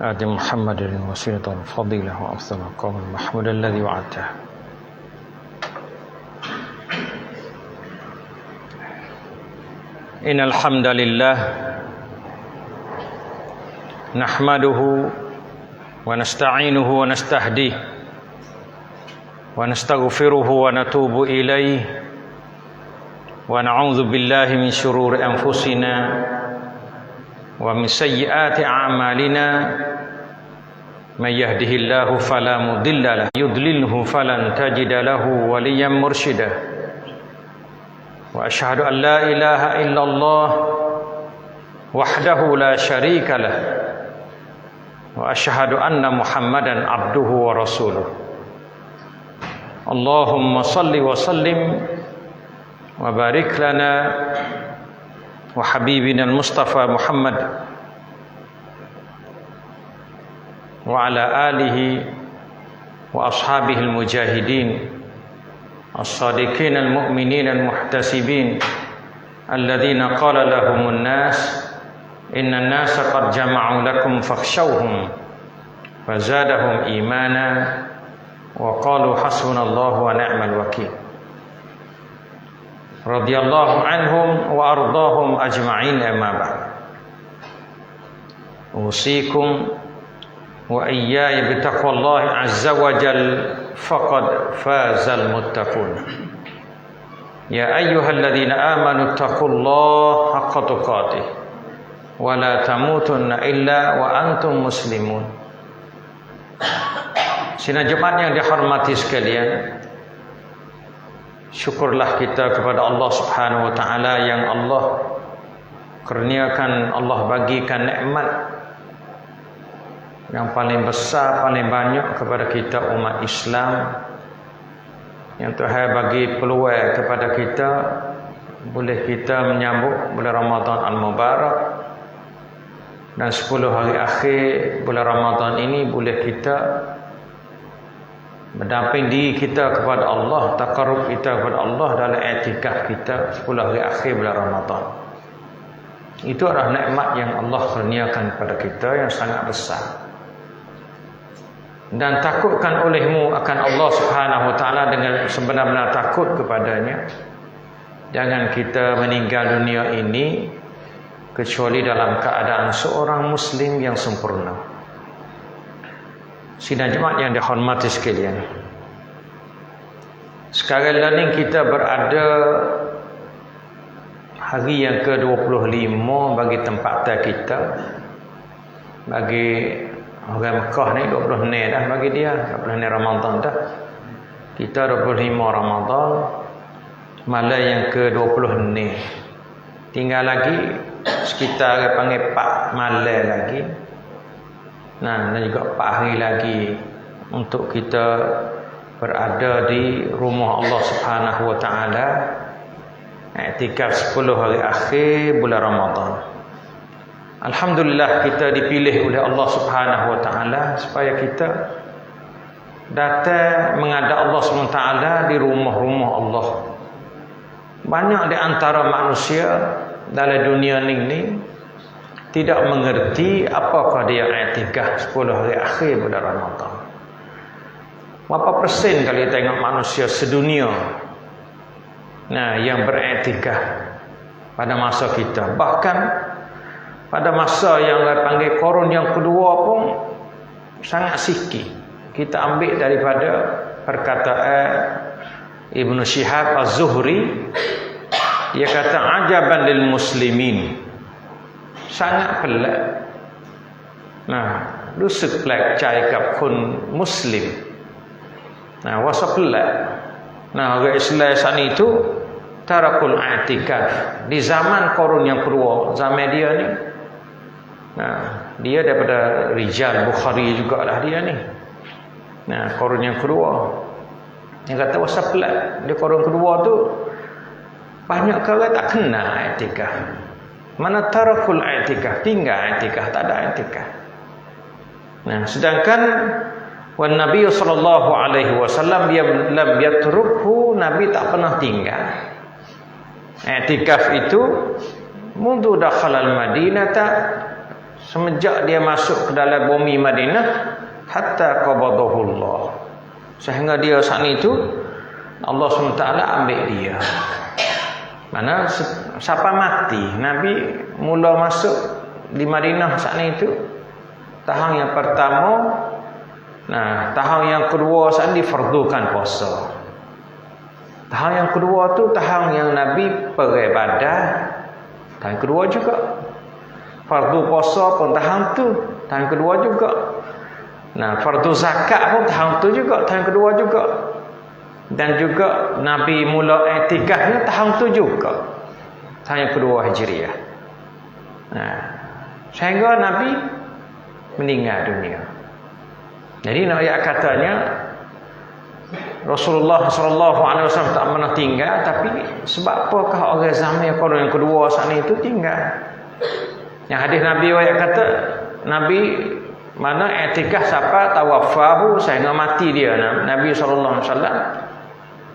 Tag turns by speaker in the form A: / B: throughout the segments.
A: آت محمد الوسيلة والفضيلة وأفضل مقام المحمود الذي وعدته. إن الحمد لله نحمده ونستعينه ونستهديه ونستغفره ونتوب إليه ونعوذ بالله من شرور أنفسنا ومن سيئات أعمالنا من يهده الله فلا مضل له يضلله فلن تجد له وليا مرشدا وأشهد أن لا إله إلا الله وحده لا شريك له وأشهد أن محمدا عبده ورسوله اللهم صل وسلم وبارك لنا وحبيبنا المصطفى محمد وعلى آله وأصحابه المجاهدين الصادقين المؤمنين المحتسبين الذين قال لهم الناس إن الناس قد جمعوا لكم فاخشوهم فزادهم إيمانا وقالوا حسبنا الله ونعم الوكيل رضي الله عنهم وأرضاهم أجمعين أما بعد أوصيكم وإياي بتقوى الله عز وجل فقد فاز المتقون يا أيها الذين آمنوا اتقوا الله حق تقاته ولا تموتن إلا وأنتم مسلمون. Sidang Jumat yang dihormati sekalian, syukurlah kita kepada Allah Subhanahu wa taala yang Allah kurniakan, Allah bagikan nikmat yang paling besar, paling banyak kepada kita umat Islam, yang Tuhan bagi peluang kepada kita boleh kita menyambut bulan Ramadan Al-Mubarak, dan 10 hari akhir bulan Ramadan ini boleh kita mendamping diri kita kepada Allah, taqarrub kita kepada Allah dalam i'tikaf kita 10 hari akhir bulan Ramadan. Itu adalah nikmat yang Allah kurniakan kepada kita yang sangat besar. Dan takutkan olehmu akan Allah Subhanahu wa taala dengan sebenar-benar takut kepadanya. Jangan kita meninggal dunia ini kecuali dalam keadaan seorang muslim yang sempurna. Sidang Jumat yang dihormati sekalian, sekarang ini kita berada hari yang ke-25 bagi tempatan kita. Bagi orang Mekah ni 20 ni dah bagi dia, 20 ni Ramadan dah. Kita 25 Ramadan, malam yang ke-20 ni. Tinggal lagi sekitar panggil 4 malam lagi. Nah, dan juga 4 hari lagi untuk kita berada di rumah Allah Subhanahu wa taala, i'tikaf 10 hari akhir bulan Ramadan. Alhamdulillah kita dipilih oleh Allah Subhanahu wa taala supaya kita datang menghadap Allah Subhanahu wa taala di rumah-rumah Allah. Banyak di antara manusia dalam dunia ini tidak mengerti apakah dia i'tikaf 10 hari akhir bulan Ramadan. Berapa persen kalau tengok manusia sedunia yang beriktikaf pada masa kita, bahkan pada masa yang panggil korun yang kedua pun sangat sikit. Kita ambil daripada perkataan Ibnu Syihab Az-Zuhri, dia kata ajaban lil muslimin, sangat pelik. Rusuk pelik cakap kun muslim. Wasa pelik. Orang Islam sana itu tarakul i'tikaf di zaman korun yang kedua, zaman dia ni. Dia daripada rijal Bukhari jugalah dia ni. Korun yang kedua. Dia kata wasa pelik. Di korun kedua tu banyak orang tak kenal i'tikaf. Mana tarakul i'tikaf, tinggal i'tikaf, tak ada i'tikaf. Sedangkan wan Nabi sallallahu alaihi wasallam dia lam yatrukhu, Nabi tak pernah tinggal. I'tikaf itu mundu dakhala al-Madinah semenjak dia masuk ke dalam bumi Madinah hatta qabadahullah, sehingga dia saat itu Allah SWT ambil dia. Mana siapa mati Nabi mula masuk di Madinah saat itu tahun yang pertama. Nah, tahun yang kedua saat difardukan puasa. Tahun yang kedua tu tahun yang Nabi pergi Badar. Tahun kedua juga fardu puasa pun tahun tu, tahun kedua juga. Nah, fardu zakat pun tahun tu juga, tahun kedua juga. Dan juga Nabi mula i'tikafnya tahun tu juga, tahun yang kedua Hijriah. Nah, sehingga Nabi meninggal dunia. Jadi nak ayat katanya Rasulullah SAW tak pernah tinggal, tapi sebab apakah orang zaman yang kedua sana itu tinggal? Yang hadis Nabi ayat kata Nabi mana i'tikaf siapa tawafahu sehingga mati dia Nabi SAW.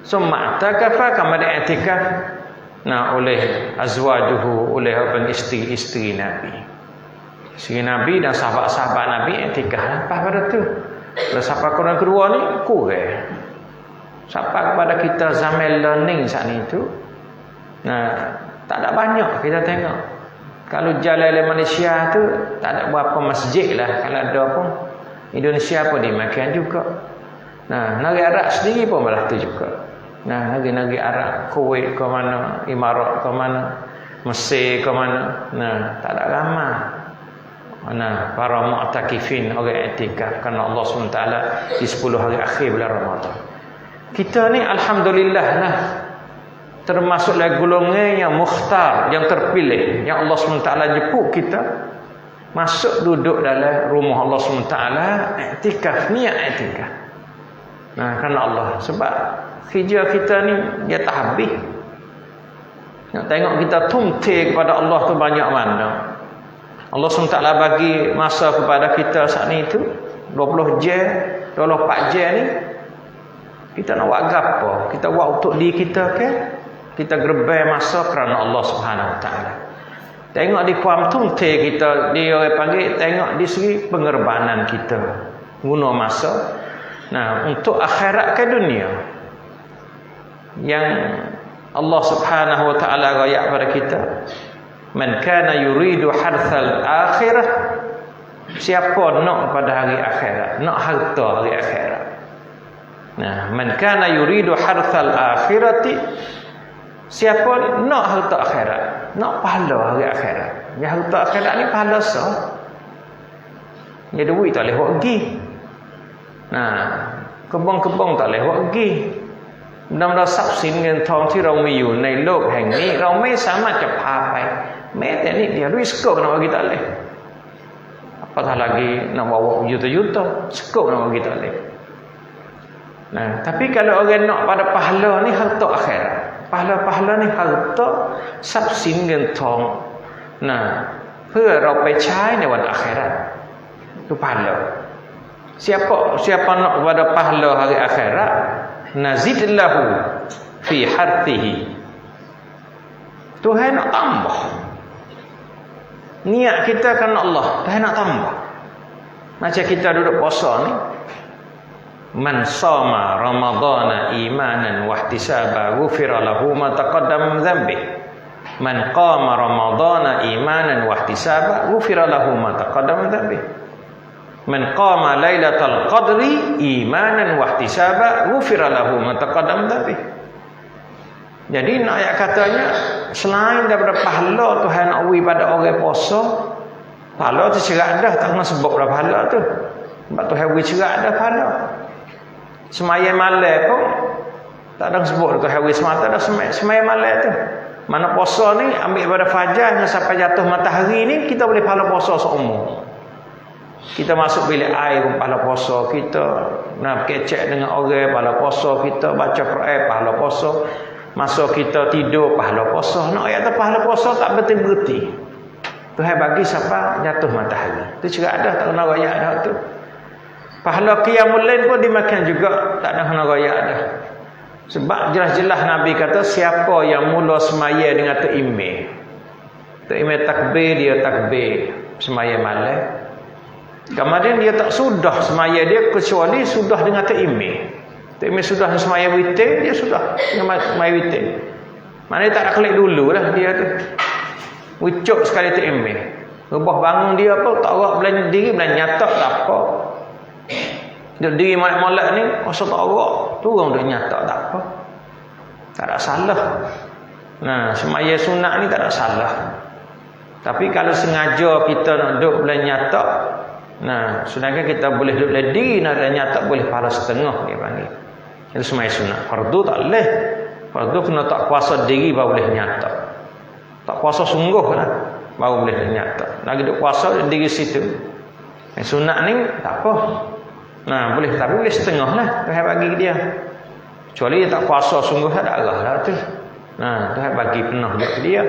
A: Summa i'takafa kama i'tikaf oleh azwajuhu, oleh isteri-isteri Nabi. Isteri Nabi dan sahabat-sahabat Nabi i'tikaf apa pada tu. Kalau siapa orang kedua ni kurang. Siapa kepada kita zaman learning saat itu. Nah, tak ada banyak kita tengok. Kalau jalan di Malaysia tu tak ada berapa masjid lah. Kalau ada pun Indonesia pun dimakan juga. Nah, negeri Arab sendiri pun malah tu juga. Nah, negeri-negeri Arab, Kuwait ke mana, Imarat ke mana, Mesir ke mana. Nah, tak ada ramai. Nah, para mu'takifin orang i'tikaf kerana Allah SWT di 10 hari akhir bulan Ramadan. Kita ni alhamdulillah lah termasuk lagi golongan yang mukhtar, yang terpilih, yang Allah SWT jemput kita masuk duduk dalam rumah Allah SWT i'tikaf, niat i'tikaf. Nah, kerana Allah, sebab hijrah kita ni dia tak habis. Nak tengok kita tumti kepada Allah tu banyak mana. Allah SWT bagi masa kepada kita saat ni itu 20 jam, 24 jam ni kita nak buat apa? Kita buat untuk diri kita ke? Kita gerbai masa kerana Allah Subhanahu Wa Taala. Tengok di kuantum kita, dia orang panggil tengok di segi pengorbanan kita guna masa. Nah, untuk akhirat ke dunia yang Allah Subhanahu Wa Taala royak pada kita. Man kana yuridu harthal akhirah, siapa nak pada hari akhirat, nak harta hari akhirat. Nah, man kana yuridu harthal akhirati, siapa nak harta akhirat, nak pahala hari akhirat. Ya, harta akhirat ni pahala sah. Ya, duit tak boleh buat pergi. Nah, kebun-kebun tak boleh buat pergi. นำเราทรัพย์สินเงินทองที่เรามีอยู่ในโลกแห่งนี้เราไม่สามารถจะพาไปแม้แต่นิดเดียวrisiko kenapa kita leh apatah lagi nak bawa juta-juta cukup kenapa kita leh. Nah, tapi kalau orang nak pada pahala ni harta akhirat, pahala-pahala ni harta ทรัพย์สินเงินทองnah เพื่อเราไปใช้ในวันอาkhirat itu pahala. Siapa nak pada pahala hari akhirat nazid lahu fi harthihi, Tuhan nak tambah niat kita kerana Allah, Tuhan nak tambah. Macam kita duduk puasa ni, man sama ramadana imanan wa ihtisaba ghufira lahu ma taqaddama min dhanbi, man qama ramadana imanan wa ihtisaba ghufira lahu ma taqaddama min dhanbi, man qama lailatal qadri imanan wa ihtisaba ghufira lahu ma taqaddama dhanbi. Jadi nak ayat katanya selain daripada pahala Tuhan nak beri pada orang puasa, pahala tu cerak dah, tak kena sebut dah pahala tu. Sebab Tuhan beri cerak dah pahala. Semaya malam pun tak ada sebut Tuhan beri semata dah semaya malam tu. Mana puasa ni ambil pada fajar sampai jatuh matahari ni kita boleh pahala puasa seumur. Kita masuk bilik air pun pahala puasa, kita nak kecek dengan orang pahala puasa, kita baca Quran pahala puasa, masa kita tidur pahala puasa. Nak ayat pahala puasa tak berhenti-berhenti. Tuhan bagi siapa jatuh matahari. Itu juga ada, tak kena royak dah tu. Pahala qiyamul lail pun dimakan juga, tak ada kena royak dah. Sebab jelas-jelas Nabi kata siapa yang mula semaya dengan takbir takbir dia takbir. semaya malam. Kemudian dia tak sudah semaya dia kecuali sudah dengan takimeh. Takimeh sudah semaya witir, dia sudah dengan semaya witir. Maknanya tak nak kelik dulu lah dia tu. Ucuk sekali takimeh. Rebah bangun dia apa, tak arak belan diri, belan nyatak tak apa. Dia diri molek-molek ni, rasa tak arak, turun dia nyatak tak apa. Tak ada salah. Nah, semaya sunat ni tak ada salah. Tapi kalau sengaja kita nak duduk belan nyatak, nah, sedangkan kita boleh duduk belan diri, nak belan nyatak boleh pahala setengah dia panggil. Itu semaya sunat. Fardu tak boleh. Fardu kena tak kuasa diri baru boleh nyatak. Tak kuasa sungguh lah baru boleh nyatak. Lagi duk kuasa diri situ. Sunat ni tak apa. Nah, boleh, tapi boleh setengah lah Tuhan bagi dia. Kecuali dia tak kuasa sungguh tak ada arah lah tu. Nah, Tuhan bagi penuh dia.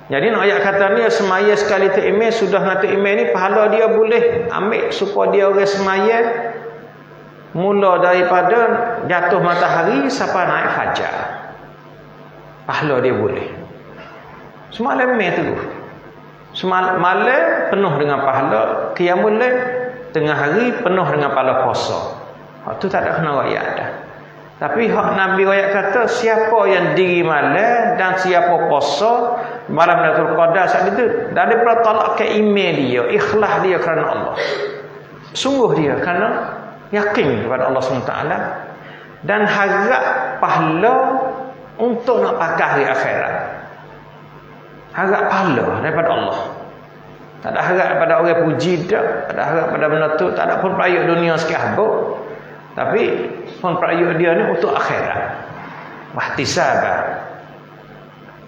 A: Jadi nak ayat kata ni semaya sekali takimeh, sudah nak takimeh ni pahala dia boleh ambil supaya dia orang semaya mula daripada jatuh matahari sampai naik fajar. Pahala dia boleh. Semalam tu. Semalam malam penuh dengan pahala, qiyamul lail tengah hari penuh dengan pahala puasa. Hak tu tak ada kena ayat dah. Tapi hak Nabi ayat kata siapa yang diri malam dan siapa puasa malam Lailatul Qadar saat itu daripada talak ke iman dia, ikhlas dia kerana Allah. Sungguh dia kerana yakin kepada Allah SWT dan harap pahala untuk nak pakai hari akhirat. Harap pahala daripada Allah. Tak ada harap pada orang puji tak ada harap pada benda tu, tak ada pun perayuk dunia sikit habuk. Tapi pun perayuk dia ni untuk akhirat. Wahtisabah.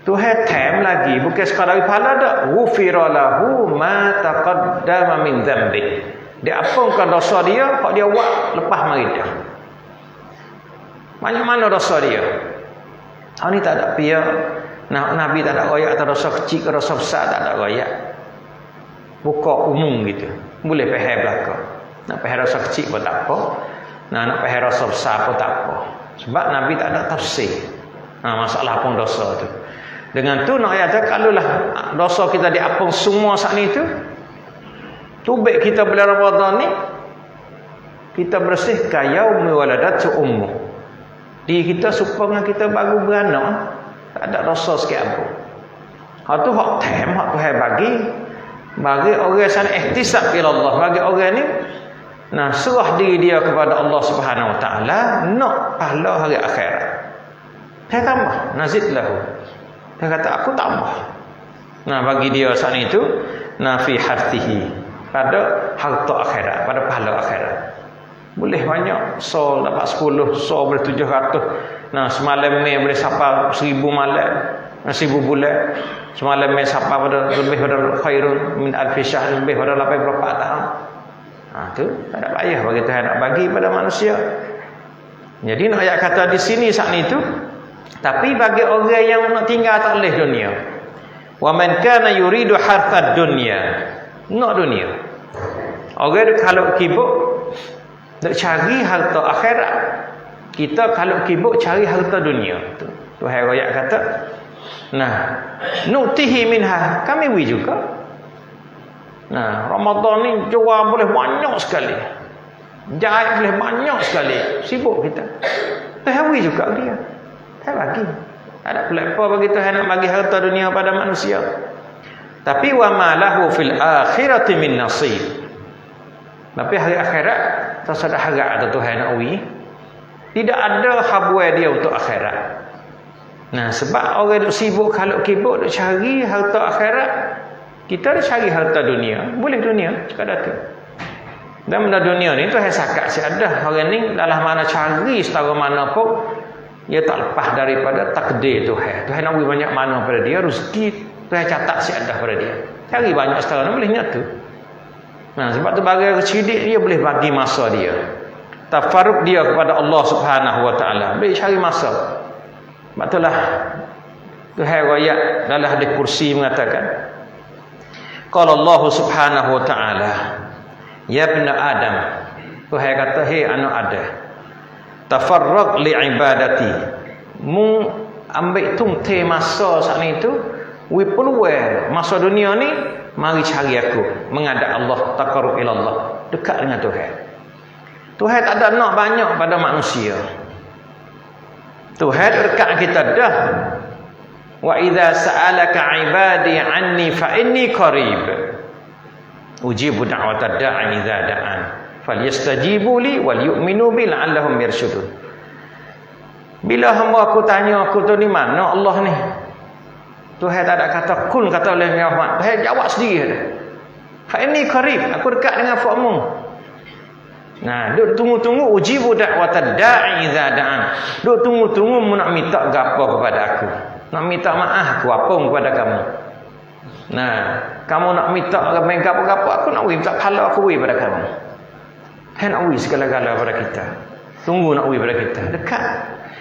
A: Tuhan time lagi bukan sekadar pahala dak. Ghufira lahu ma taqaddama min dhanbi. Dia apunkan dosa dia hak dia buat lepas mari dah. Banyak mana dosa dia? Hak ni tak ada pia. Nah, Nabi tak ada royak atau dosa kecil ke dosa besar tak ada royak. Buka umum gitu. Boleh faham belaka. Nak faham dosa kecil pun tak apa. Nak faham dosa besar pun tak apa. Sebab Nabi tak ada tafsir. Masalah pun dosa tu. Dengan tu nak ayat kalaulah dosa kita diapung semua saat ni tu. Tubik kita bulan Ramadan ni kita bersihkan yaumi waladatu ummu. Diri kita supaya kita baru beranak. Tak ada dosa sikit apa. Hak tu hak time hak Tuhan bagi orang sana ihtisab ila Allah, bagi orang ni nah serah diri dia kepada Allah Subhanahu Wa Taala nak pahala hari akhirat. Dia tambah nazid lahu. Dia kata aku tambah. Nah bagi dia saat itu nah fi hartihi pada harta akhirat, pada pahala akhirat. Boleh banyak, so dapat 10, so boleh 700. Nah, semalam ni boleh sapa 1000 malam, 1000 bulan. Semalam ni sapa pada lebih pada khairun min alfi syahr, lebih pada 84 tahun. Tu tak ada payah bagi Tuhan nak bagi pada manusia. Jadi nak ayat kata di sini saat itu, tapi bagi orang yang nak tinggal tak boleh dunia. Wa man kana yuridu harthad dunya, nak dunia. Orang kalau kibuk nak cari harta akhirat, kita kalau kibuk cari harta dunia. Tuhan royak kata, nah, nutihi minha, kami wi juga. Nah, Ramadan ni jual boleh banyak sekali. Jahit boleh banyak sekali. Sibuk kita. Tuhan wi juga dia. Tuhan bagi. Ada pula apa bagi Tuhan nak bagi harta dunia pada manusia. Tapi wa ma lahu fil akhirati min nasib. Tapi hari akhirat tak ada harap atau Tuhan nak wi. Tidak ada habuai dia untuk akhirat. Nah, sebab orang duk sibuk kalau kibuk duk cari harta akhirat, kita dah cari harta dunia. Boleh dunia sekadar tu. Dan benda dunia ni Tuhan sakat si ada. Orang ni dalam mana cari setara mana pun dia tak lepas daripada takdir Tuhan. Tuhan nak wi banyak mana pada dia, rezeki Tuhan catat si ada pada dia. Cari banyak setara boleh nyatu. Nah, sebab tu bagi kecidik dia boleh bagi masa dia. Tafarruq dia kepada Allah Subhanahu Wa Taala. Boleh cari masa. Sebab itulah Tuhan ayat dalam hadis kursi mengatakan, qala Allah Subhanahu Wa Taala, ya ibn Adam, Tuhan kata, hei anak Adam, tafarraq li ibadati. Mu ambil tung te masa saat itu, wi peluang masa dunia ni Mari cari aku, menghadap Allah, taqarrub ila Allah, dekat dengan Tuhan. Tuhan tak ada nak banyak pada manusia. Tuhan dekat kita dah. Wa idza sa'alaka 'ibadi 'anni fa inni qarib. Ujibu da'watad da'i idza da'an. Falyastajibu li wal yu'minu bi la'allahum yarshudun. Bila hamba aku tanya aku tu ni mana Allah ni? Tuhan tak ada kata kun kata oleh Muhammad. Tuhan jawab sendiri. Fa inni qarib, aku dekat dengan fakmu. Nah, duk tunggu-tunggu ujibu da'watad da'i idza da'an. Duk tunggu-tunggu mu nak minta gapo kepada aku. Nak minta maaf aku apa kepada kamu. Nah, kamu nak minta gapo-gapo aku nak minta pahala aku pada kamu. Hen awi segala-gala pada kita. Tunggu nak pada kita. Dekat.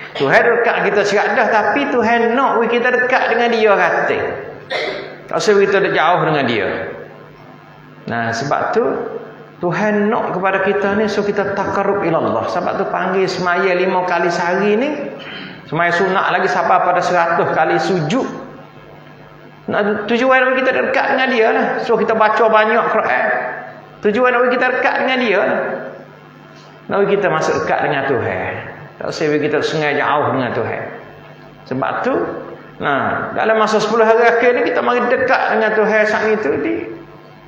A: Tuhan dekat kita sekat dah tapi Tuhan nak kita dekat dengan dia kata. Tak usah kita jauh dengan dia. Nah, sebab tu Tuhan nak kepada kita ni so kita taqarrub ila Allah. Sebab tu panggil semaya 5 kali sehari ni. Semaya sunat lagi sampai pada 100 kali sujud. Nah, tujuan kita dekat dengan dia lah. So kita baca banyak Quran. Tujuan kita dekat dengan dia lah. Nak kita masuk dekat dengan Tuhan. Tak usah kita sengaja jauh dengan Tuhan. Sebab tu, nah, dalam masa 10 hari akhir ni kita mari dekat dengan Tuhan saat itu di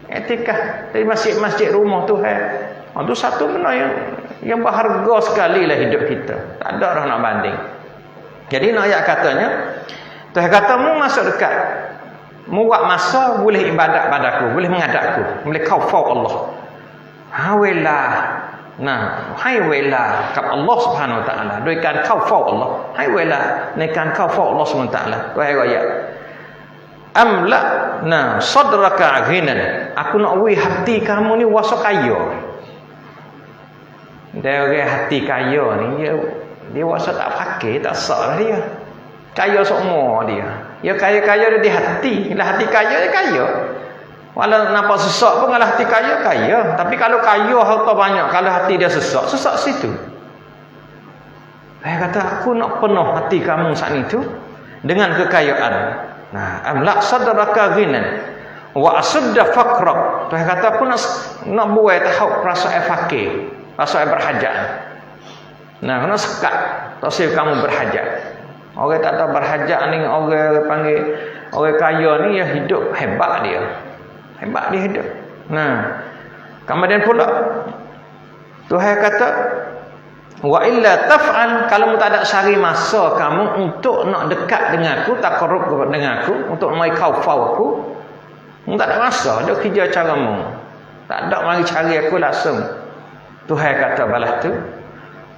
A: etikah dari masjid-masjid rumah Tuhan. Itu satu benda yang berharga sekali lah hidup kita. Tak ada orang nak banding. Jadi nak ayat katanya, Tuhan kata mu masuk dekat. Mu buat masa boleh ibadat padaku, boleh menghadapku, boleh khaufau Allah. Hawilah. Nah, hai wela kap Allah Subhanahu wa taala, doikan khaufau Allah. Hai wela nekan khaufau Allah Subhanahu wa taala. Wahai ayat. Amla nah sadraka ghinan. Aku nak wi hati kamu ni wasa kaya. Dia orang hati kaya ni dia wasa tak pakai, tak sah dia. Kaya semua dia. Ya kaya-kaya dia di hati. Lah hati kaya dia kaya. Walau nampak sesak pun kalau hati kaya, kaya. Tapi kalau kaya harta banyak, kalau hati dia sesak situ. Saya kata aku nak penuh hati kamu saat itu dengan kekayaan. Nah, amla sadraka ghinan wa asudda faqra. Saya kata aku nak buat tahu perasaan fakir, perasaan berhajat. Nah, nak sekat, tak usah kamu berhajat. Orang tak tahu berhajat ni, orang panggil orang kaya ni ya hidup hebat dia. Hebat dia hidup. Nah, kemudian pula Tuhan kata wa illa taf'al, kalau mu tak ada sari masa kamu untuk nak dekat dengan aku, taqarrub dengan aku, untuk mai khaufau aku, mu tak ada masa, ada kerja cara mu. Tak ada mari cari aku langsung. Tuhan kata balas tu.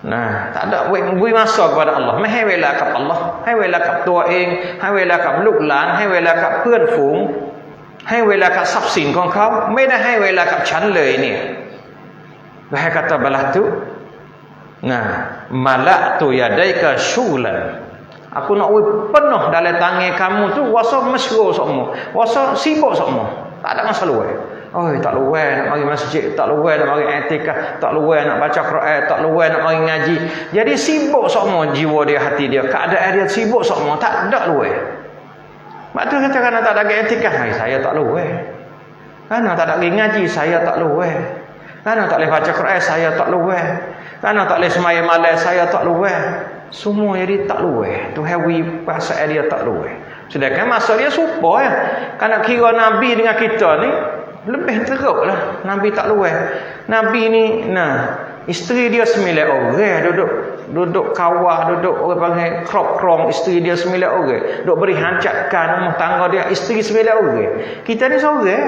A: Nah, tak ada beri masa kepada Allah. Hai wela kap Allah, hai wela kap tuaing, hai wela kap luklan, hai wela kap พื่อนฝูง ให้เวลากับทรัพย์สินของเขาไม่ได้ให้เวลากับฉันเลยเนี่ย Tuhan kata balas tu, nah malaktu yadaika syulan, aku nak penuh dalam tangan kamu tu wasa masyhur semua, wasa sibuk semua, tak ada masa luar. Oh, tak luar nak mari masjid, tak luar nak mari i'tikaf, tak luar nak baca Quran, tak luar nak mari ngaji. Jadi sibuk semua jiwa dia, hati dia, keadaan dia sibuk semua, tak ada luar. Mak tu kata kerana tak ada i'tikaf, saya tak luar. Kerana tak ada ngaji, saya tak luar. Kerana tak boleh baca Quran, saya tak luar. Kerana tak boleh sembahyang malam, saya tak luar. Semua jadi tak luar. Tuhan wi pasal dia tak luar. Sedangkan masa dia serupa ya. Kerana kira Nabi dengan kita ni lebih teruklah. Nabi tak luar. Nabi ni isteri dia 9 orang duduk kawah, duduk orang panggil krop-krong, isteri dia 9 orang. Duduk beri hancarkan rumah tangga dia, isteri 9 orang. Kita ni seorang.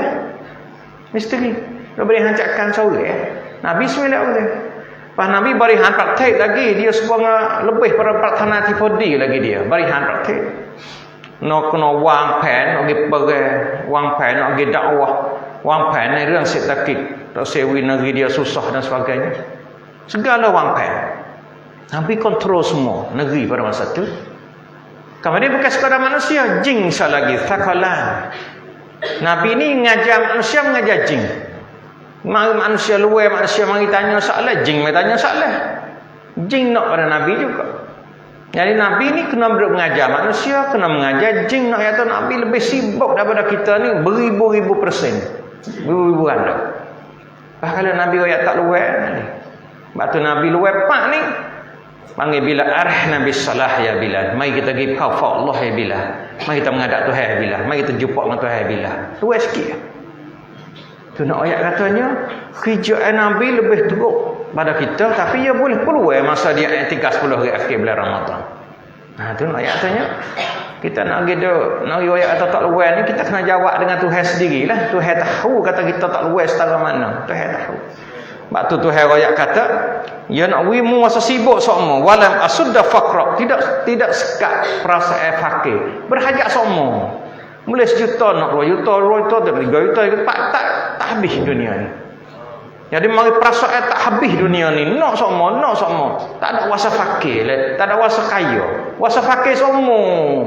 A: Isteri duduk beri hancarkan seorang. Nabi 9 orang. Pas Nabi beri han praktek lagi, dia sebuah lebih pada pratana tipodi lagi dia. Beri han praktek. Nak kena wang pen, nak pergi wang pen, nak pergi dakwah. Wang pen ni รื่องเศรษฐกิจ, tak sewi negeri dia susah dan sebagainya. Segala wang pen. Nabi kontrol semua negeri pada masa itu. Kemudian bukan sekadar manusia, jin lagi, thaqalan. Nabi ni mengajar manusia, mengajar jin. Mari manusia luar, manusia mari tanya soalan, jin mari tanya soalan. Jin nak pada Nabi juga. Jadi Nabi ni kena mengajar manusia, kena mengajar jin. Nak kata Nabi lebih sibuk daripada kita ni beribu-ribu persen. Beribu-ribu ganda. Kalau Nabi royak tak luar ni. Sebab tu Nabi luar pak ni. Panggil Bilal, arah Nabi salah ya Bilal. Mari kita pergi kafar Allah ya Bilal. Mari kita menghadap Tuhan ya Bilal. Mari kita jumpa dengan Tuhan ya Bilal. Luar sikit. Tu nak ayat katanya, kerja Nabi lebih teruk pada kita, tapi ia boleh peluang masa dia i'tikaf 10 hari akhir bulan Ramadan. Tu nak ayat katanya, kita nak pergi ayat kata tak luar ni, kita kena jawab dengan Tuhan sendirilah. Tuhan tahu kata kita tak luar setara mana. Tuhan tahu. Sebab tu Tuhan ayat kata, ya nak wimu masa sibuk semua, walam asudda faqra, tidak sekat perasaan fakir. Berhajat semua. Mulai 1 juta nak 2 juta, 3 juta, tak habis dunia ni. Jadi mari perasaan tak habis dunia ni. Nak semua. Tak ada wasa fakir, tak ada wasa kaya. Wasa fakir semua.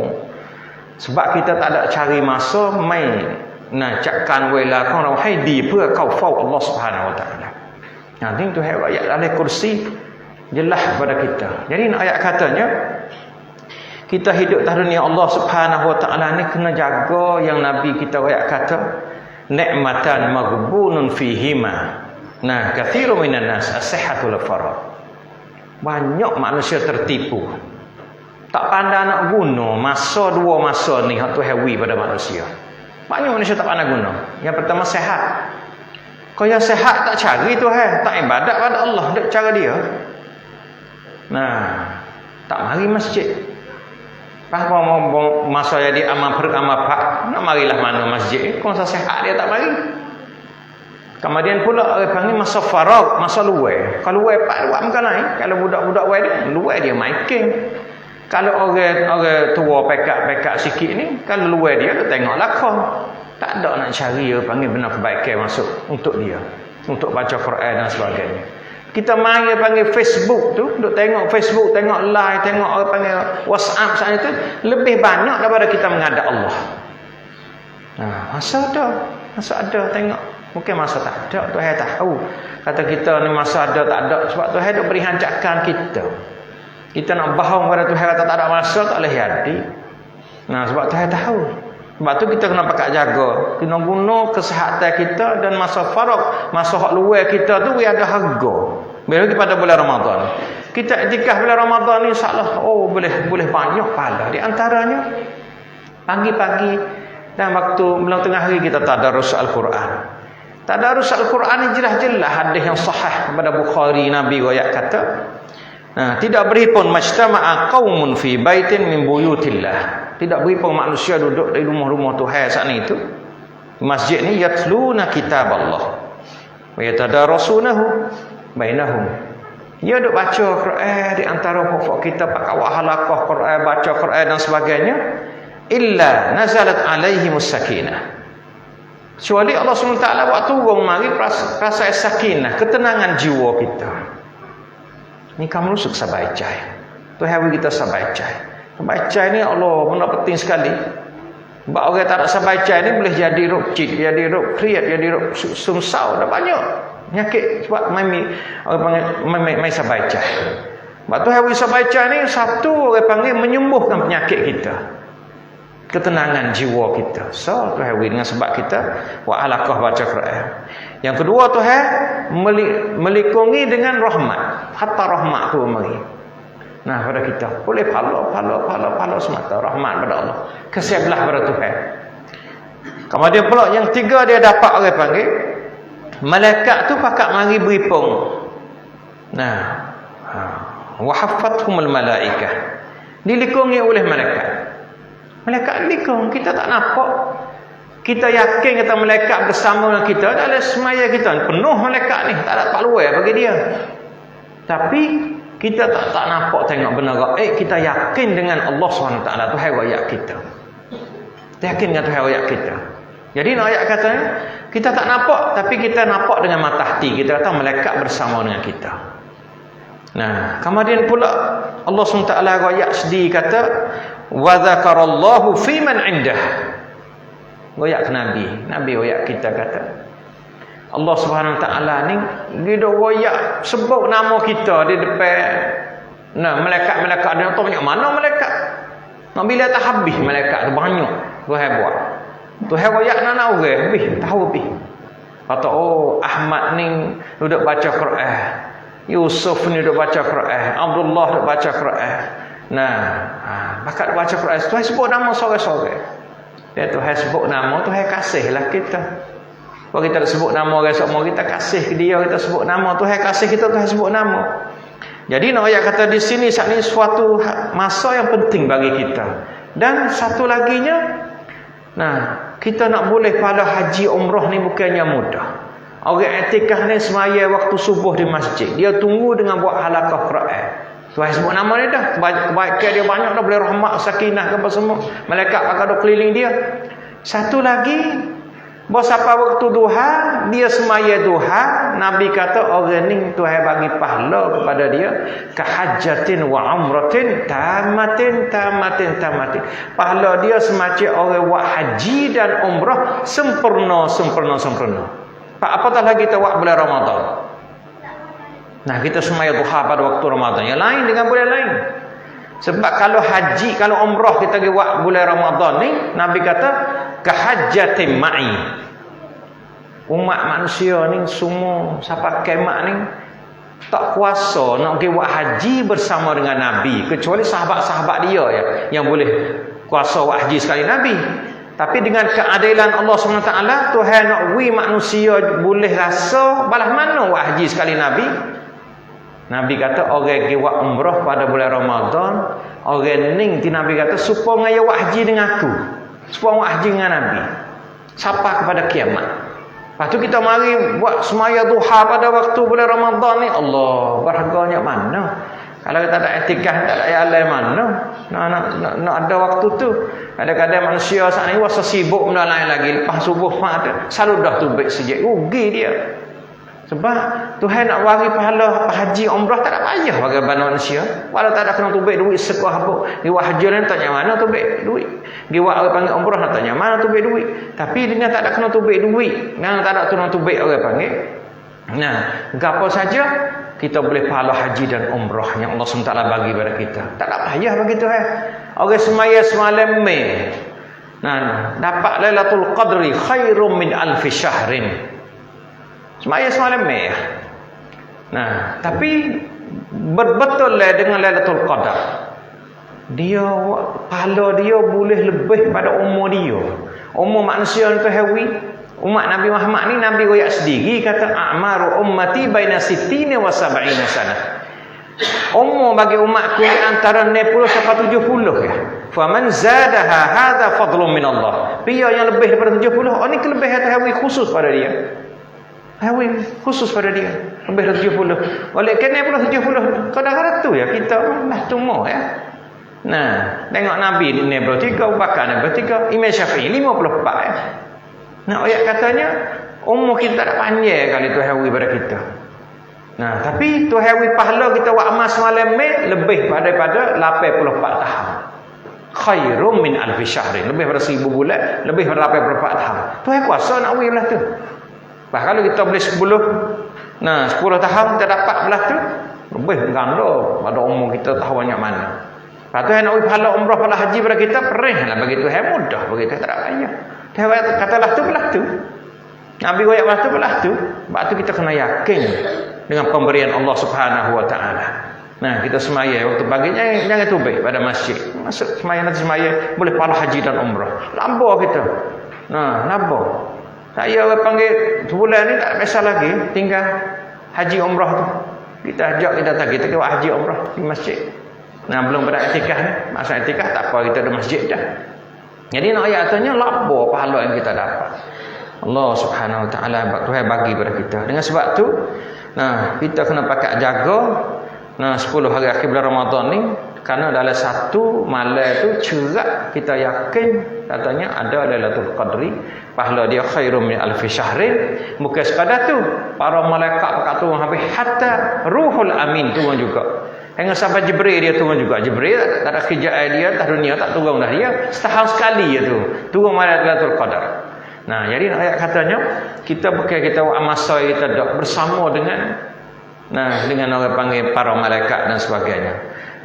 A: Sebab kita tak ada cari masa mai nak cakkan wala kau haidi พื่อเข้าเฝ้า Allah Subhanahu Wa Taala. Nanti tu ayat dalam kursi jelas kepada kita. Jadi ayat katanya kita hidup di dunia Allah Subhanahu Wa Taala ni kena jaga yang Nabi kita ayat kata nikmatan maghbunun fihima. Nah, katsirun minan nas as-sihhatul farad. Banyak manusia tertipu. Tak pandai nak guna dua masa ni hak tu hewi pada manusia. Banyak manusia tak pandai guna. Yang pertama sehat. Kau yang sehat tak cari tu tak ibadat pada Allah dek cara dia. Tak mari masjid. Apa mau masa jadi amal pak nak marilah mana masjid. Kau sehat dia tak mari. Kemudian pula orang panggil masa farag, masa luar. Kalau luar pak buat macam lain. Kalau budak-budak luar dia main game. Kalau orang tua pekak sikit ni, kalau luar dia tengok lakon. Tak ada nak cari panggil benar kebaikan masuk untuk dia, untuk baca Quran dan sebagainya. Kita mari panggil Facebook tu, duk tengok Facebook, tengok live, tengok orang panggil WhatsApp sana tu lebih banyak daripada kita menghadap Allah. Masa ada tengok. Mungkin masa tak ada, Tuhan tahu. Kata kita ni masa ada tak ada sebab Tuhan duk beri hancakan kita. Kita nak bohong pada Tuhan kata tak ada masa tak boleh jadi. Sebab Tuhan tahu. Sebab tu kita kena pakai jaga. Kena guna kesihatan kita dan masa farag, masa hak luar kita tu dia ada harga. Bila pada bulan Ramadan. Kita iktikaf bulan Ramadan ni insya-Allah boleh banyak pahala. Di antaranya pagi-pagi dan waktu bulan tengah hari kita tadarus Al-Quran. Tadarus Al-Quran ni jelas-jelas hadis yang sahih kepada Bukhari Nabi riwayat kata, tidak berhimpun majtama'a qaumun fi baitin min buyutillah. Tidak berhimpun manusia duduk di rumah-rumah Tuhan saat itu. Masjid ni yatluna kitab Allah wa yatadarasunahu bainahum. Dia duk baca Quran di antara pokok kita pakai halaqah Quran, baca Quran dan sebagainya. Illa nazalat alaihimus sakinah. Kecuali Allah SWT buat turun mari perasaan sakinah, ketenangan jiwa kita. Ni kamu rusuk sabaikai. Tuhan kita sabaikai. Sabaikai ni Allah benda penting sekali. Sebab orang tak nak sabaikai ni boleh jadi roh cik, jadi roh kriat, jadi roh sumsau, dah banyak penyakit sebab mai sabaikai. Sebab tu hari sabaikai ni satu orang panggil menyembuhkan penyakit kita. Ketenangan jiwa kita. So tu hari dengan sebab kita wa alaqah baca Quran. Yang kedua tu melikungi dengan rahmat. Hatta rahmat tu mari. Pada kita boleh pahala semata rahmat pada Allah. Kasih belah pada Tuhan. Kemudian pula yang tiga dia dapat orang panggil malaikat tu pakat mari beripung. Wa haffathumul malaikah. Dilikungi oleh malaikat. Malaikat likung, kita tak nampak. Kita yakin kata malaikat bersama dengan kita dalam semaya kita. Penuh malaikat ni, tak ada tak luar bagi dia. Tapi kita tak nampak tengok benar gaib. Kita yakin dengan Allah SWT tu ayat kita. Yakin dengan Tuhan ayat kita. Jadi ayat katanya kita tak nampak tapi kita nampak dengan mata hati. Kita kata malaikat bersama dengan kita. Kemudian pula Allah SWT ayat sedih kata wa dzakarallahu fi man indah. Ayat ke Nabi ayat kita kata Allah Subhanahu Wa Taala ni dia royak sebut nama kita di depan Nah, malaikat dia tahu banyak mana malaikat. Nak bila tak habis malaikat tu banyak. Tuhan buat. Tuhan royak nak orang, habis tahu habis. Kata, oh Ahmad ni duduk baca Quran. Yusuf ni duduk baca Quran. Abdullah duduk baca Quran. Nah, bakat baca Quran. Tuhan sebut nama seorang-seorang. Ya, Tuhan sebut nama, Tuhan kasihlah kita. Kalau kita sebut nama orang semua, kita kasih ke dia, kita sebut nama, Tuhan kasih kita, Tuhan sebut nama. Jadi nak ayat kata di sini saat ini suatu masa yang penting bagi kita. Dan satu laginya, nah, kita nak boleh pahala haji umrah ni bukannya mudah. Orang i'tikaf ni semaya waktu subuh di masjid. Dia tunggu dengan buat halaqah Quran. Tuhan sebut nama dia dah. Kebaikan dia banyak dah, boleh rahmat, sakinah apa semua. Malaikat akan ada keliling dia. Satu lagi, bos apa waktu duha, dia semaya duha, Nabi kata orang ni Tuhan bagi pahala kepada dia kahajjatin wa umratin tamatin. Pahala dia semacam orang buat haji dan umrah sempurna. Apatah lagi kita buat bulan Ramadan. Nah, kita semaya duha pada waktu Ramadan. Yang lain dengan bulan lain. Sebab kalau haji, kalau umrah kita pergi buat bulan Ramadan ni, Nabi kata kahajjatin ma'i. Umat manusia ni semua siapa kemak ni tak kuasa nak pergi buat haji bersama dengan Nabi, kecuali sahabat-sahabat dia yang boleh kuasa buat haji sekali Nabi. Tapi dengan keadilan Allah SWT, Tuhan nak manusia boleh rasa balas mana buat haji sekali Nabi. Nabi kata orang pergi buat umrah pada bulan Ramadan, orang ni Nabi kata supaya ngaya buat haji dengan aku, supaya buat haji dengan Nabi sampai kepada kiamat. Lepas tu kita mari buat semaya duha pada waktu bulan Ramadan ni. Allah, berharganya mana? Kalau kita tak i'tikaf, tak ada alai mana? Nak ada waktu tu. Kadang-kadang manusia saat ni rasa sibuk benda lain lagi. Lepas subuh selalu dah tubik sejak. Rugi dia. Sebab Tuhan nak bagi pahala haji umrah tak ada payah bagi manusia. Walau tak ada kena tubik duit sekolah apa. Dia buat haji ni tanya mana tubik duit. Dia buat orang panggil umrah nak tanya mana tubik duit. Tapi dengan tak ada kena tubik duit, dengan tak ada kena tubik orang panggil. Nah, gapo saja kita boleh pahala haji dan umrah yang Allah SWT bagi kepada kita. Tak ada payah bagi Tuhan. Orang semaya semalam Mei. Nah, dapat Lailatul Qadri khairum min alfi syahrin. Semaya semalam Mei. Nah, tapi betul lah dengan Lailatul Qadar. Dia pahala dia boleh lebih pada umur dia. Umur manusia itu hewi. Umat Nabi Muhammad ni Nabi royak sendiri kata a'maru ummati baina sittina wa sab'ina sana. Umur bagi umatku antara 60 sampai 70 ya. Faman zadaha hadza fadlun min Allah. Dia yang lebih daripada 70, ini kelebihan hewi khusus pada dia. Hewi khusus pada dia. Lebih dari 70. Oleh kerana pula 70 kadang-kadang tu ya kita tumbuh ya. Nah, tengok Nabi ni berarti Abu Bakar ni berarti Imam Syafi'i 54 ya. Nah, ayat katanya umur kita tak panjang kali tu hewi pada kita. Nah, tapi tu hewi pahala kita buat amal semalam lebih daripada 84 tahun. Khairum min alfi syahrin. Lebih daripada 1000 bulan, lebih daripada 84 tahun. Tuhan kuasa nak wui belah tu. Bah kalau kita boleh 10, nah 10 tahun kita dapat belah tu, lebih ganda pada umur kita tahu banyak mana. Lepas tu nak wui pahala umrah, pahala haji pada kita perihlah bagi Tuhan, mudah bagi kita, tak ada payah. Tuhan katalah tu belah tu. Nabi royak belah tu belah tu. Sebab tu kita kena yakin dengan pemberian Allah Subhanahu wa taala. Nah, kita semaya waktu pagi jangan tubik pada masjid. Masuk semaya nanti semaya boleh pahala haji dan umrah. Lambau kita. Nah, lambau. Saya panggil sebulan ni tak biasa lagi tinggal haji umrah tu. Kita ajak kita buat haji umrah di masjid. Nah, belum pada i'tikaf ni. Masa i'tikaf tak apa, kita ada masjid dah. Jadi nak ayatnya lambau pahala yang kita dapat. Allah Subhanahu wa taala Tuhan bagi kepada kita. Dengan sebab tu, nah, kita kena pakat jaga 10 hari akhir bulan Ramadan ni, kerana dalam satu malam tu cerak kita yakin katanya ada Lailatul Qadri, pahala dia khairum min alfi syahrin. Bukan sekadar tu, para malaikat pakat turun habis, hatta Ruhul Amin turun juga. Hingga sampai Jibril dia turun juga. Jibril tak ada kerjaan dia atas dunia, tak turun dah dia. Setahun sekali dia turun malam Lailatul Qadar. Nah, jadi ayat katanya kita bukan kita buat masa kita bersama dengan Nah, dengan orang panggil para malaikat dan sebagainya.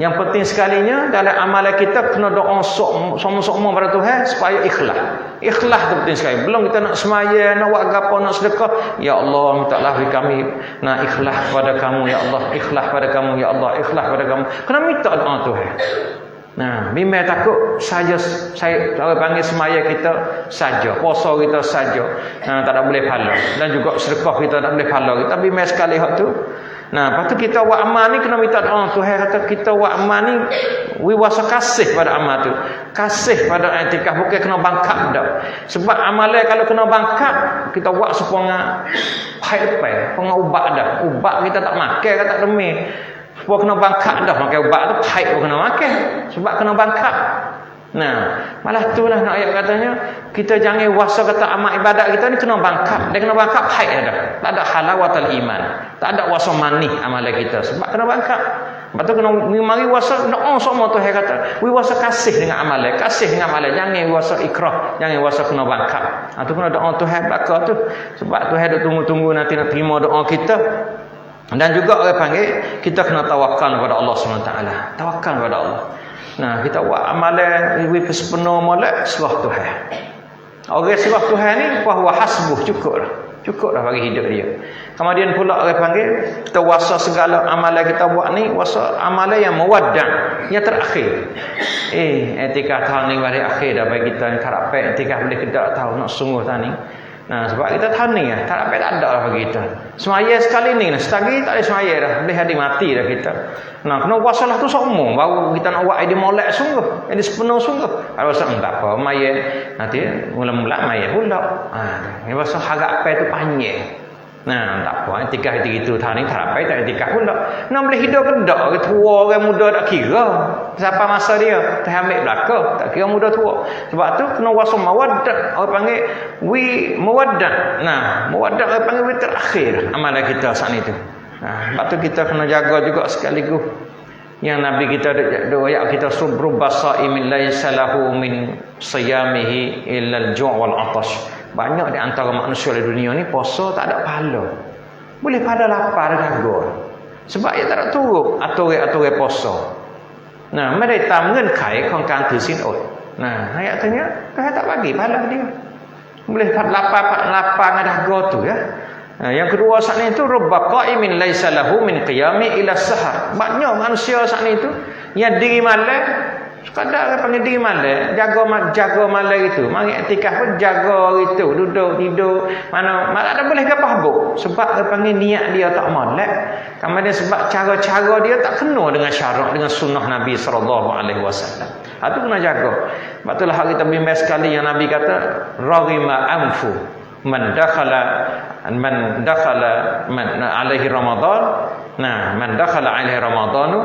A: Yang penting sekalinya dalam amalan kita kena doa semua pada Tuhan supaya ikhlas. Ikhlas tu penting sekali. Belum kita nak semaya, nak buat apa, nak sedekah, ya Allah mintalah kami nak ikhlas pada kamu ya Allah, ikhlas pada kamu ya Allah, ikhlas pada kamu. Kena minta doa Tuhan. Nah, bimbang takut saja saya panggil semaya kita saja, puasa kita saja. Nah, tak ada boleh pahala. Dan juga sedekah kita tak boleh pahala. Kita bimbang sekali hak tu. Nah, lepas tu kita buat amal ni kena minta doa. Tuhan kata kita buat amal ni wiwasa kasih pada amal tu. Kasih pada i'tikaf, bukan kena bangkap dah. Sebab amalan kalau kena bangkap, kita buat supaya pahit lepas, pengen ubat dah. Ubat kita tak makan, kita tak demi. Supaya kena bangkap dah, makan ubat tu pahit pun kena makan. Sebab kena bangkap. Nah, malah itulah nak ayat katanya, kita jangan wasa kata amal ibadat kita ni kena bangkap. Dia kena bangkap haid dah. Tak ada halawatul iman. Tak ada wasa manis amalan kita sebab kena bangkap. Lepas tu kena mari wasa doa semua Tuhan kata, wi wasa kasih dengan amalan, kasih dengan amalan, jangan wasa ikrah, jangan wasa kena bangkap. Tu kena doa Tuhan belaka tu. Sebab Tuhan duk tunggu-tunggu nanti nak terima doa kita. Dan juga orang panggil kita kena tawakal kepada Allah SWT. Tawakal kepada Allah. Nah, kita buat amalan sepenuh molek serah Tuhan. Orang serah Tuhan ni bahwa hasbuh cukuplah bagi hidup dia. Kemudian pula orang panggil kita wasa segala amalan kita buat ni wasa amalan yang mewaddah, yang terakhir. I'tikaf tahun ni balik akhir dah bagi kita ni tak dapat i'tikaf boleh kedak tahu nak sungguh tahun ni. Nah, sebab kita tahu ni tak dapat tak ada lah bagi kita. Semaya sekali ni setagi tak ada semaya dah, boleh hadi mati dah kita. Nah, kena wasalah tu semua baru kita nak buat ide molek sungguh, ide sepenuh sungguh. Kalau tak apa, maya nanti mula-mula maya pula. Ni pasal harap tu panjang. Nah, tak apa, i'tikaf itu tahun ni tak dapat tak i'tikaf pula. Nak boleh hidup ke dak, tua orang muda tak kira. Siapa masa dia, tak ambil belaka, tak kira muda tua. Sebab tu kena wasa mawaddah, orang panggil mawaddah. Nah, mawaddah orang panggil wi terakhir amalan kita saat itu. Nah, sebab tu kita kena jaga juga sekaligus. Yang Nabi kita doa ayat kita subrubba saimin laisa lahu min siyamihi illa al-ju' wal 'atash. Banyak di antara manusia di dunia ni puasa tak ada pahala. Boleh pada lapar gagal. Sebab ia tak ada turut aturan puasa. Nah, mereka mengenkai kongkan tersin ot. Nah, ayat tanya, Tuhan tak bagi pahala dia. Boleh lapar gagal tu ya. Nah, yang kedua saat ni tu rubba qa'imin laisa lahu min qiyami ila sahar. Banyak manusia saat ni tu yang diri malam sekadar panggil diri malam, jaga malam itu. Mari i'tikaf pun jaga itu, duduk tidur mana ada boleh ke habuk. Sebab dia panggil niat dia tak molek. Kemudian sebab cara-cara dia tak kena dengan syarak dengan sunnah Nabi sallallahu alaihi wasallam. Itu kena jaga. Sebab itulah kita bimbang sekali yang Nabi kata raghima anfu man dakhala alaihi ramadan. Nah, man dakhala alaihi ramadanu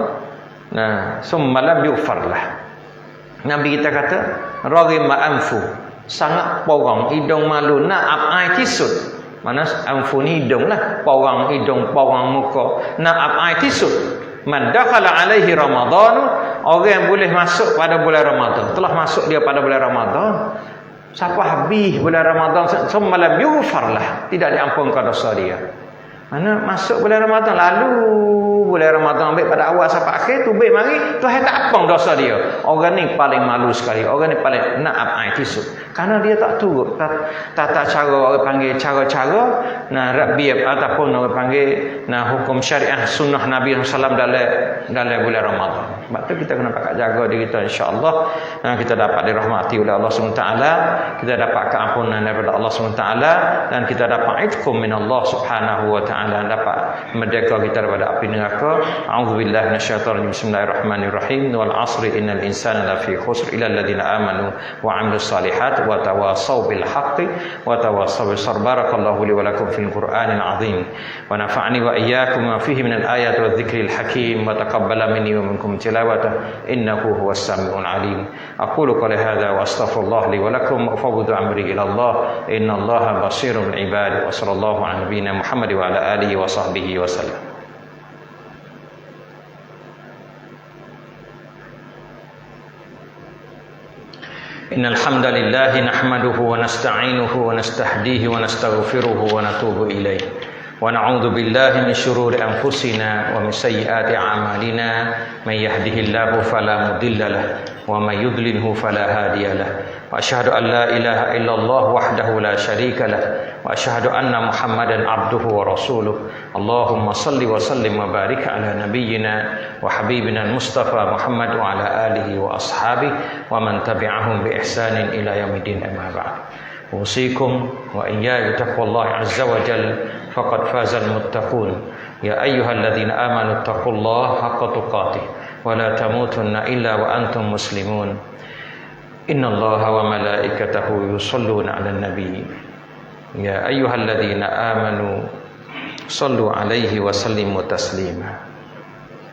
A: nah summa lam yughfar lah. Nabi kita kata raghima anfu, sangat porang hidung malu nak apai tisut. Mana anfu ni hidung lah, porang hidung, porang muka, nak apai tisut. Man dakhala alaihi ramadan, orang yang boleh masuk pada bulan Ramadan, telah masuk dia pada bulan Ramadan. Siapa habis bulan Ramadan summa lam yughfar lah, tidak diampunkan dosa dia. Mana masuk bulan Ramadan lalu bulan Ramadan ambil pada awal sampai akhir tu baik mari Tuhan tak ampun dosa dia. Orang ni paling malu sekali. Orang ni paling nak apai tisu. Kerana dia tak turut tata cara orang panggil cara-cara rabiab ataupun orang panggil hukum syariah sunnah Nabi sallallahu dalam bulan Ramadan. Sebab tu kita kena pakat jaga diri kita insya-Allah. Kita dapat dirahmati oleh Allah SWT. Kita dapat keampunan daripada Allah SWT dan kita dapat itqum min Allah Subhanahu wa taala, dapat merdeka kita daripada api neraka. A'udzubillahi minasyaitonir rajim. Bismillahirrahmanirrahim. Wal 'asri innal insana lafi khusr illa alladziina aamanu wa 'amilus shalihaati wa tawassaw bil haqqi wa tawassaw bis sabr. Barakallahu li wa lakum fil Qur'anil 'azim wa nafa'ani wa iyyakum ma fihi minal ayati wadh dhikril hakim wa taqabbala minni wa minkum tilawatahu innahu huwas samiul 'alim. Aqulu qali hadza wa astaghfirullah li wa lakum wa fawwidu amri ila Allah innallaha basirun bil 'ibad. Wa sallallahu ala nabiyyina Muhammad wa ala alihi wa sahbihi wa sallam. Innal hamdalillah nahmaduhu wa nasta'inuhu wa nastahdihi wa nastaghfiruhu wa natubu ilaih. ونعوذ بالله من شرور أنفسنا ومن سيئات أعمالنا من يهده الله فلا مضل له ومن يضلله فلا هادي له وأشهد أن لا إله إلا الله وحده لا شريك له وأشهد أن محمدا عبده ورسوله اللهم صل وسلم وبارك على نبينا وحبيبنا المصطفى محمد وعلى آله وأصحابه ومن تبعهم بإحسان إلى يوم الدين أما بعد أوصيكم وإياي بتقوى الله عز وجل فقد فاز المتقون يا أيها الذين آمنوا اتقوا الله حق تقاته ولا تموتن إلا وأنتم مسلمون إن الله وملائكته يصلون على النبي يا أيها الذين آمنوا صلوا عليه وسلموا تسليما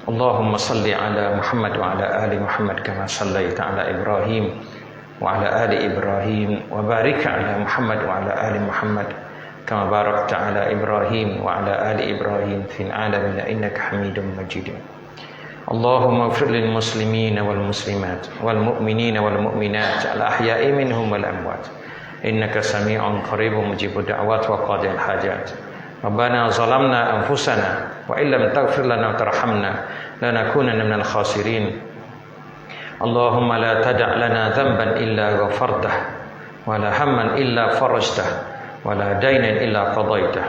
A: اللهم صل على محمد وعلى آل محمد كما صليت على إبراهيم وعلى آل إبراهيم وبارك على محمد وعلى آل محمد كما باركت على إبراهيم وعلى آل إبراهيم في العالمين إنك حميد مجيد اللهم اغفر للمسلمين والمسلمات والمؤمنين والمؤمنات الأحياء منهم والأموات إنك سميع قريب مجيب الدعوات وقاضي الحاجات ربنا ظلمنا أنفسنا وإن لم تغفر لنا وترحمنا لنكونن من الخاسرين اللهم لا تدع لنا ذنبا إلا غفرته ولا هما إلا فرجته ولا دينا إلا قضيته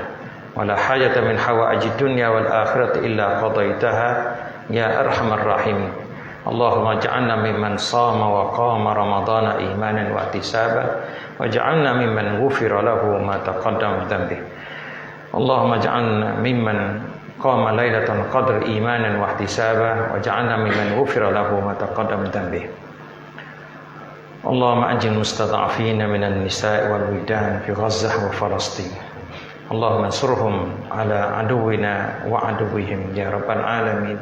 A: ولا حاجة من حوائج الدنيا والآخرة إلا قضيتها يا أرحم الراحمين اللهم اجعلنا ممن صام وقام رمضان إيمانا واحتسابا واجعلنا ممن غفر له ما تقدم من ذنبه اللهم اجعلنا ممن قام ليلة القدر إيمانا واحتسابا واجعلنا ممن غفر له ما تقدم من ذنبه اللهم أنجِ المستضعفين من النساء والولدان في غزة وفلسطين اللهم انصرهم على عدونا وعدوهم يا رب العالمين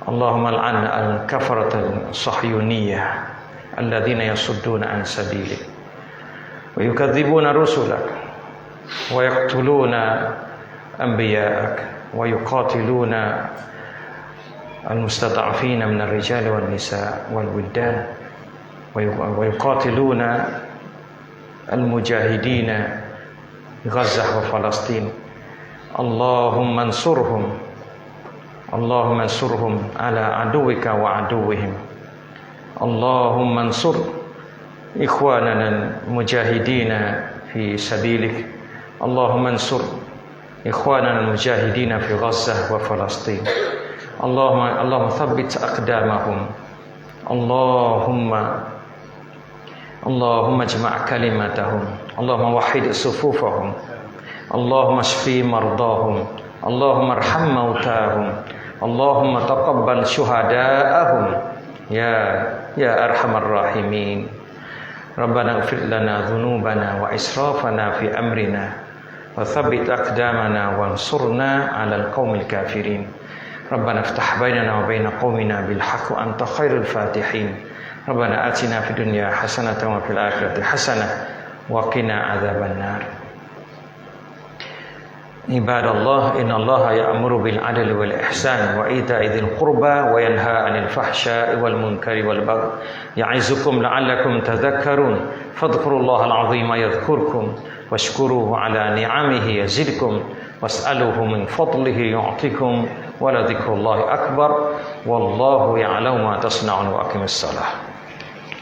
A: اللهم لعن الكفرة الصهيونية الذين يصدون عن سبيلك ويكذبون رسلك ويقتلون أنبياءك ويقاتلون المستضعفين من الرجال والنساء والولدان ويقاتلون المجاهدين غزة وفلسطين اللهم انصرهم على عدوك وعدوهم اللهم انصر إخواننا المجاهدين في سبيلك اللهم انصر إخواننا المجاهدين في غزة وفلسطين اللهم ثبت أقدامهم اللهم اجمع كلمتهم اللهم وحد صفوفهم اللهم اشف مرضاهم اللهم ارحم موتاهم اللهم تقبل شهداءهم يا أرحم الراحمين ربنا اغفر لنا ذنوبنا وإسرافنا في أمرنا وثبت أقدامنا وانصرنا على القوم الكافرين ربنا افتح بيننا وبين قومنا بالحق وأنت خير الفاتحين ربنا آتنا في الدنيا حسنة وفي الآخرة حسنة وقنا عذاب النار عباد الله إن الله يأمر بالعدل والإحسان وإيتاء ذي القربى وينهى عن الفحشاء والمنكر والبغي يعظكم لعلكم تذكرون فاذكروا الله العظيم يذكركم واشكروه على نعمه يزدكم واسألوه من فضله يعطيكم ولذكر الله أكبر والله يعلم ما تصنعون وأقم الصلاة